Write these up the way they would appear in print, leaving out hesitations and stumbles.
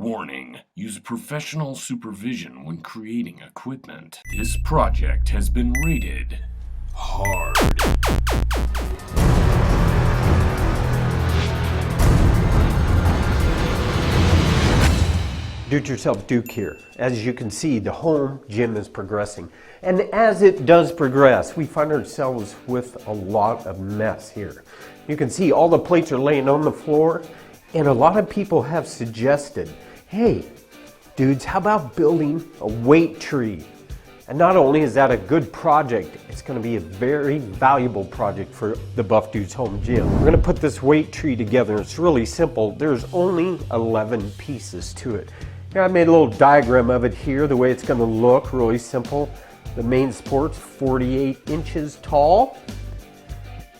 Warning: use professional supervision when creating equipment. This project has been rated hard. Do-it-yourself Duke here. As you can see, the home gym is progressing. And as it does progress, we find ourselves with a lot of mess here. You can see all the plates are laying on the floor, and a lot of people have suggested, hey, dudes, how about building a weight tree? And not only is that a good project, it's going to be a very valuable project for the Buff Dudes Home Gym. We're going to put this weight tree together. It's really simple. There's only 11 pieces to it. Here, I made a little diagram of it here, the way it's going to look, really simple. The main support's 48 inches tall.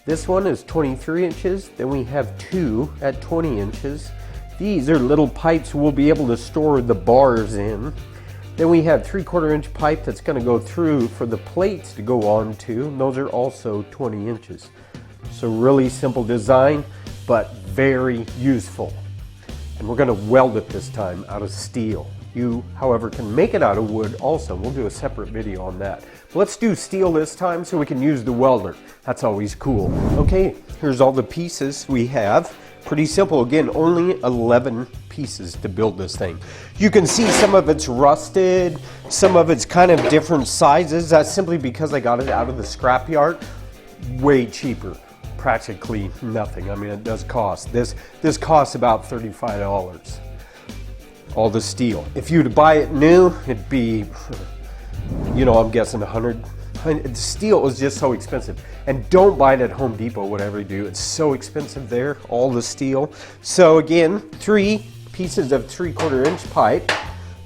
This one is 23 inches. Then we have two at 20 inches. These are little pipes we'll be able to store the bars in. Then we have 3/4 inch pipe that's going to go through for the plates to go on to. And those are also 20 inches. So really simple design, but very useful. And we're going to weld it this time out of steel. You, however, can make it out of wood also. We'll do a separate video on that. But let's do steel this time so we can use the welder. That's always cool. Okay, here's all the pieces we have. Pretty simple. Again, only 11 pieces to build this thing. You can see some of it's rusted, some of it's kind of different sizes. That's simply because I got it out of the scrapyard. Way cheaper. Practically nothing. I mean, it does cost. This costs about $35. All the steel. If you were to buy it new, it'd be, you know, I'm guessing 100. Steel is just so expensive. And don't buy it at Home Depot, whatever you do. It's so expensive there, all the steel. So again, 3 pieces of 3/4 inch pipe,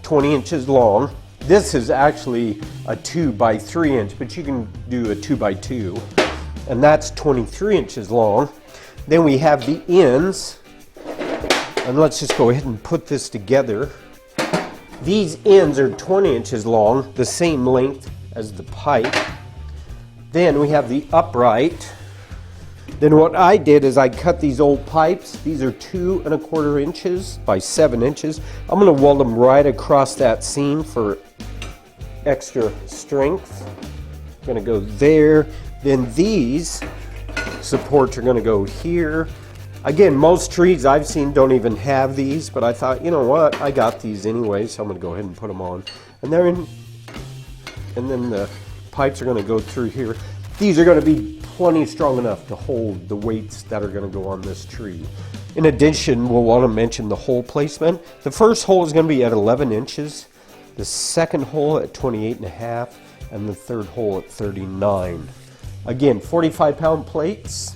20 inches long. This is actually a 2 by 3 inch, but you can do a 2 by 2. And that's 23 inches long. Then we have the ends. And let's just go ahead and put this together. These ends are 20 inches long, the same length as the pipe. Then we have the upright. Then what I did is I cut these old pipes. These are 2 1/4 inches by 7 inches. I'm going to weld them right across that seam for extra strength. Going to go there. Then these supports are going to go here. Again, most trees I've seen don't even have these, but I thought, you know what, I got these anyway, so I'm going to go ahead and put them on. And they're in, and then the pipes are going to go through here. These are going to be plenty strong enough to hold the weights that are going to go on this tree. In addition, we'll want to mention the hole placement. The first hole is going to be at 11 inches, the second hole at 28.5, and the third hole at 39. Again, 45-pound plates,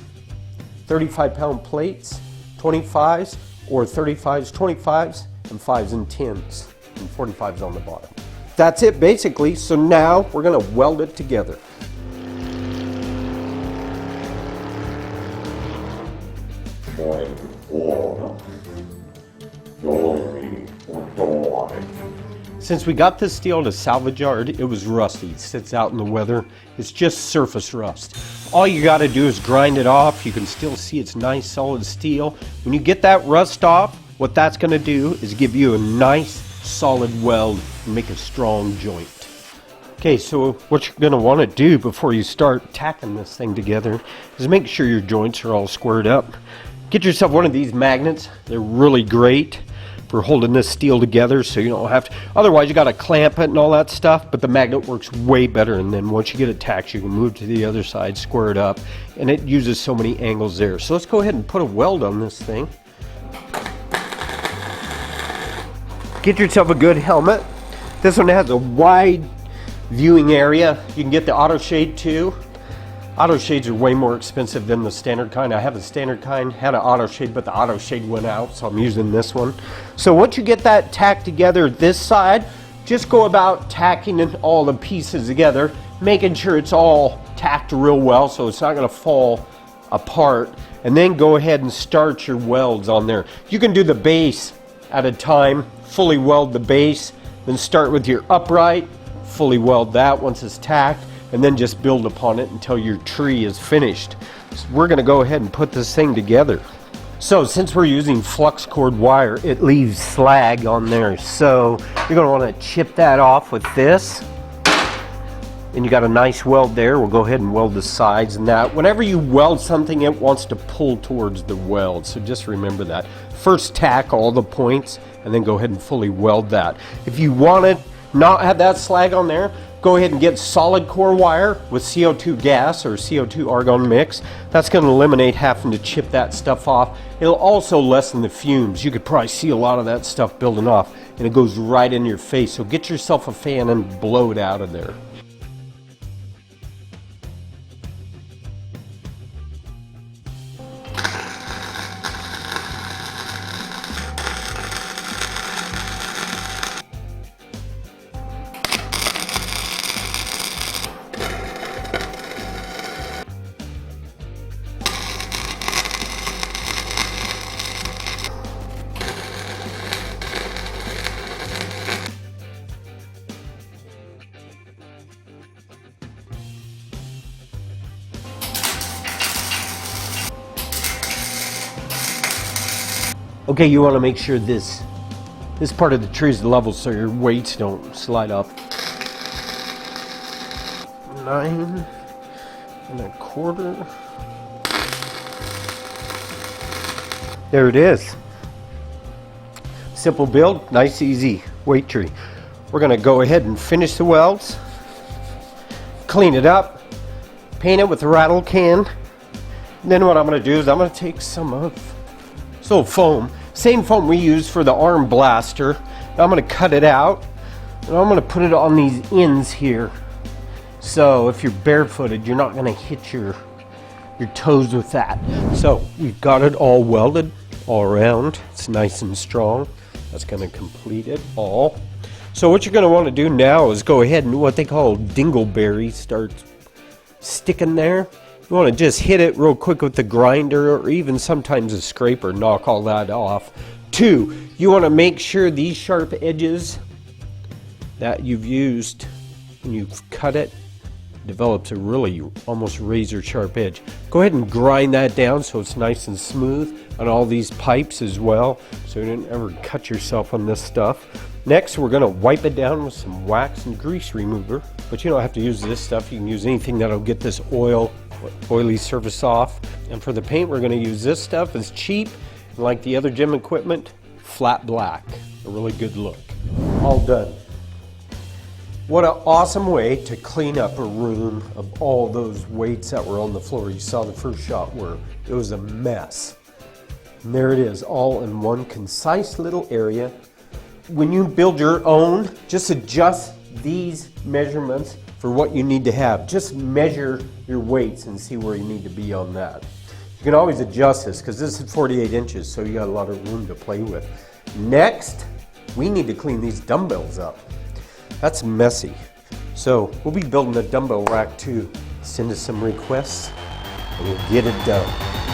35-pound plates, 25s, or 35s, 25s, and 5s and 10s, and 45s on the bottom. That's it basically, so now we're going to weld it together. Since we got this steel at a salvage yard, it was rusty. It sits out in the weather. It's just surface rust. All you got to do is grind it off. You can still see it's nice solid steel. When you get that rust off, what that's going to do is give you a nice solid weld and make a strong joint. Okay, so what you're going to want to do before you start tacking this thing together is make sure your joints are all squared up. Get yourself one of these magnets. They're really great for holding this steel together, so you don't have to, otherwise you got to clamp it and all that stuff, but the magnet works way better, and then once you get it tacked, you can move to the other side, square it up, and it uses so many angles there. So let's go ahead and put a weld on this thing. Get yourself a good helmet. This one has a wide viewing area. You can get the auto shade too. Auto shades are way more expensive than the standard kind. I have a standard kind, had an auto shade, but the auto shade went out, so I'm using this one. So once you get that tacked together this side, just go about tacking all the pieces together, making sure it's all tacked real well so it's not going to fall apart. And then go ahead and start your welds on there. You can do the base at a time, fully weld the base, then start with your upright, fully weld that once it's tacked, and then just build upon it until your tree is finished. So we're going to go ahead and put this thing together. So since we're using flux cord wire, it leaves slag on there. So you're going to want to chip that off with this. And you got a nice weld there. We'll go ahead and weld the sides and that. Whenever you weld something, it wants to pull towards the weld. So just remember that. First tack all the points and then go ahead and fully weld that. If you want to not have that slag on there, go ahead and get solid core wire with CO2 gas or CO2 argon mix. That's going to eliminate having to chip that stuff off. It'll also lessen the fumes. You could probably see a lot of that stuff building off, and it goes right in your face. So get yourself a fan and blow it out of there. Okay, you want to make sure this part of the tree is level so your weights don't slide up. 9 1/4. There it is. Simple build, nice easy weight tree. We're going to go ahead and finish the welds, clean it up, paint it with a rattle can. And then what I'm going to do is I'm going to take some of this little foam, same foam we use for the arm blaster. I'm going to cut it out and I'm going to put it on these ends here. So if you're barefooted, you're not going to hit your toes with that. So we've got it all welded all around. It's nice and strong. That's going to complete it all. So what you're going to want to do now is go ahead and what they call dingleberry start sticking there. You want to just hit it real quick with the grinder or even sometimes a scraper, knock all that off. 2, you want to make sure these sharp edges that you've used when you've cut it develops a really almost razor sharp edge. Go ahead and grind that down so it's nice and smooth on all these pipes as well, so you don't ever cut yourself on this stuff. Next, we're going to wipe it down with some wax and grease remover, but you don't have to use this stuff. You can use anything that'll get this oily surface off. And for the paint, we're going to use this stuff. It's cheap, and like the other gym equipment, flat black. A really good look. All done. What an awesome way to clean up a room of all those weights that were on the floor. You saw the first shot where it was a mess. And there it is, all in one concise little area. When you build your own, just adjust these measurements for what you need to have. Just measure your weights and see where you need to be on that. You can always adjust this because this is 48 inches, so you got a lot of room to play with. Next, we need to clean these dumbbells up. That's messy. So we'll be building a dumbbell rack too. Send us some requests and we'll get it done.